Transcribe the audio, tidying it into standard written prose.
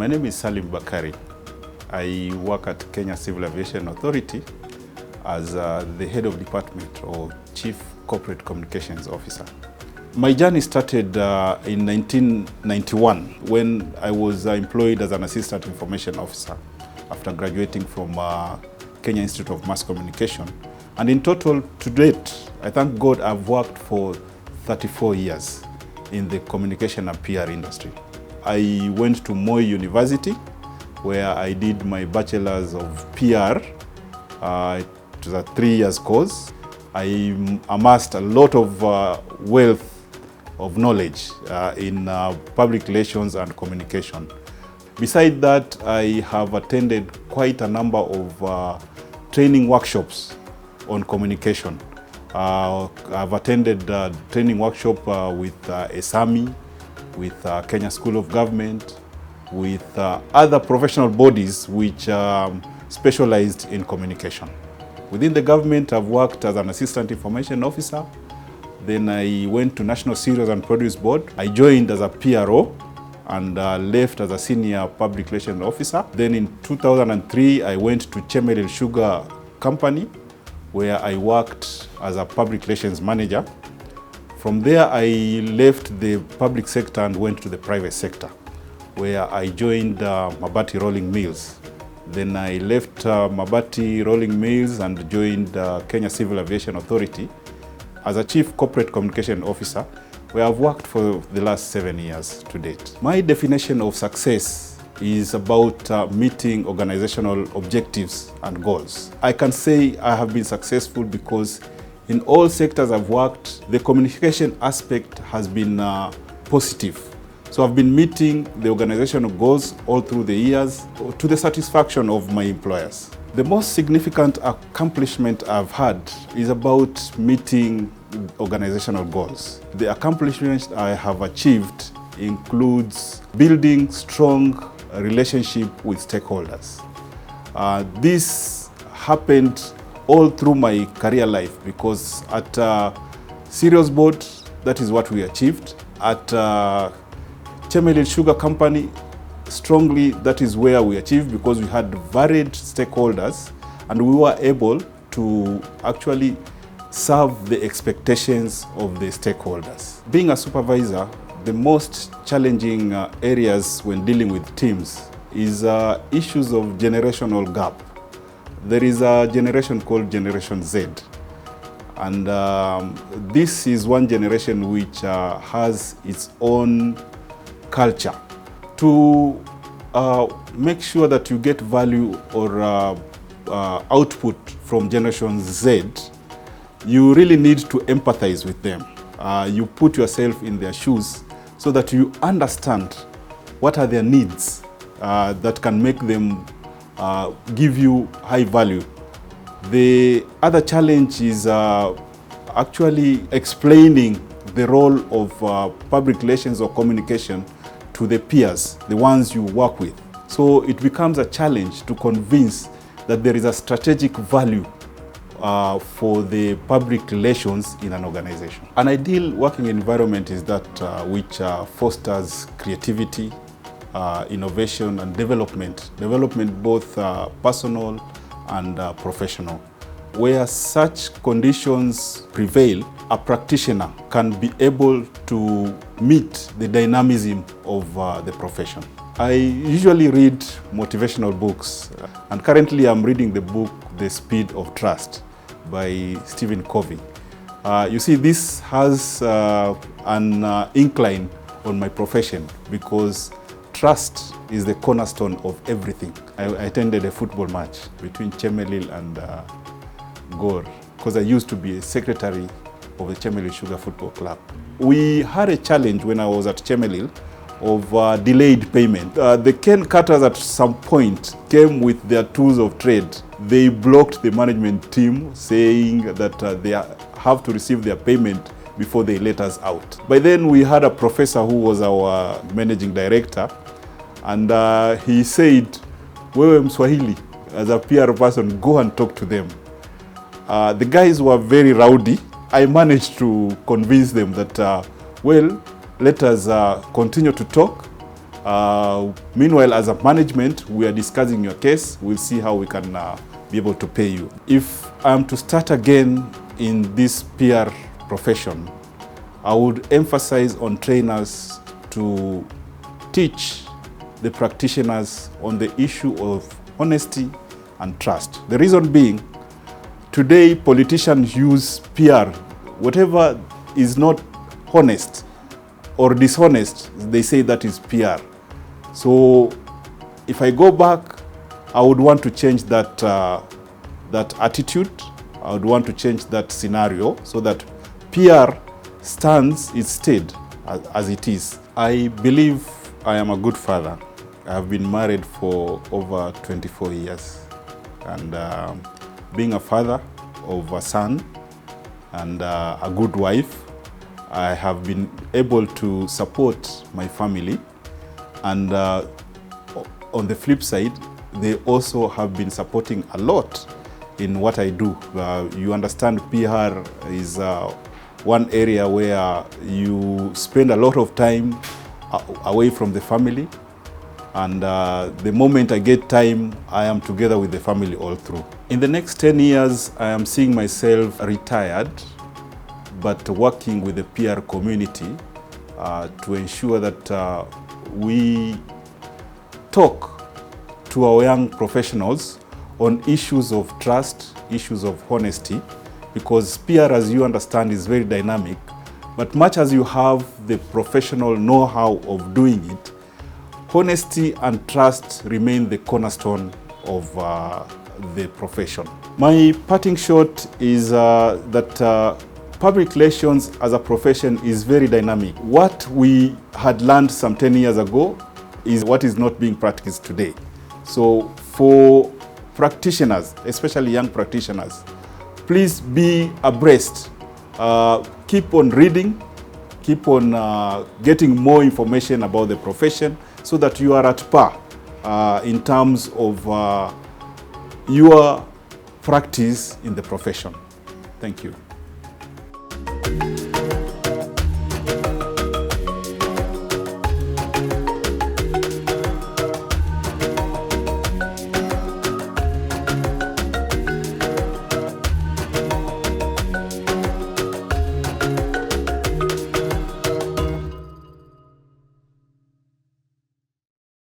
My name is Salim Bakari. I work at Kenya Civil Aviation Authority as the head of department or Chief Corporate Communications Officer. My journey started in 1991 when I was employed as an Assistant Information Officer after graduating from Kenya Institute of Mass Communication. And in total, to date, I thank God I've worked for 34 years in the communication and PR industry. I went to Moi University where I did my Bachelor's of PR. It was a 3 years course. I amassed a lot of wealth of knowledge in public relations and communication. Besides that, I have attended quite a number of training workshops on communication. I've attended training workshop with ESAMI, with Kenya School of Government, with other professional bodies which specialized in communication. Within the government, I've worked as an Assistant Information Officer. Then I went to National Cereals and Produce Board. I joined as a PRO and left as a Senior Public Relations Officer. Then in 2003, I went to Chemelil Sugar Company, where I worked as a Public Relations Manager. From there, I left the public sector and went to the private sector, where I joined Mabati Rolling Mills. Then I left Mabati Rolling Mills and joined Kenya Civil Aviation Authority as a Chief Corporate Communication Officer, where I've worked for the last 7 years to date. My definition of success is about meeting organizational objectives and goals. I can say I have been successful because in all sectors I've worked, the communication aspect has been positive. So I've been meeting the organizational goals all through the years to the satisfaction of my employers. The most significant accomplishment I've had is about meeting organizational goals. The accomplishments I have achieved includes building strong relationship with stakeholders. This happened all through my career life because at Cereals Board, that is what we achieved. At Chemelil Sugar Company, strongly that is where we achieved because we had varied stakeholders and we were able to actually serve the expectations of the stakeholders. Being a supervisor, the most challenging areas when dealing with teams is issues of generational gap. There is a generation called Generation Z. And this is one generation which has its own culture. To make sure that you get value or output from Generation Z, you really need to empathize with them. You put yourself in their shoes so that you understand what are their needs that can make them give you high value. The other challenge is actually explaining the role of public relations or communication to the peers, the ones you work with. So it becomes a challenge to convince that there is a strategic value for the public relations in an organization. An ideal working environment is that which fosters creativity, innovation and development both personal and professional. Where such conditions prevail, a practitioner can be able to meet the dynamism of the profession. I usually read motivational books, and currently I'm reading the book The Speed of Trust by Stephen Covey. You see, this has an incline on my profession because trust is the cornerstone of everything. I attended a football match between Chemelil and Gor because I used to be a secretary of the Chemelil Sugar Football Club. We had a challenge when I was at Chemelil of delayed payment. The cane cutters at some point came with their tools of trade. They blocked the management team saying that they have to receive their payment before they let us out. By then we had a professor who was our managing director, and he said, "Wewe Mswahili, as a PR person, go and talk to them." The guys were very rowdy. I managed to convince them that, well, let us continue to talk Meanwhile, as a management, we are discussing your case. We'll see how we can be able to pay you. If I'm to start again in this PR profession, I would emphasize on trainers to teach the practitioners on the issue of honesty and trust. The reason being, today politicians use PR. Whatever is not honest or dishonest, they say that is PR. So if I go back, I would want to change that, that attitude. I would want to change that scenario so that PR stands its stead as it is. I believe I am a good father. I have been married for over 24 years. And being a father of a son and a good wife, I have been able to support my family. And on the flip side, they also have been supporting a lot in what I do. You understand, PR is one area where you spend a lot of time away from the family. And the moment I get time, I am together with the family all through. In the next 10 years, I am seeing myself retired, but working with the PR community to ensure that we talk to our young professionals on issues of trust, issues of honesty, because PR, as you understand, is very dynamic. But much as you have the professional know-how of doing it, honesty and trust remain the cornerstone of the profession. My parting shot is that public relations as a profession is very dynamic. What we had learned some 10 years ago is what is not being practiced today. So for practitioners, especially young practitioners, please be abreast. Keep on reading, keep on getting more information about the profession so that you are at par in terms of your practice in the profession. Thank you.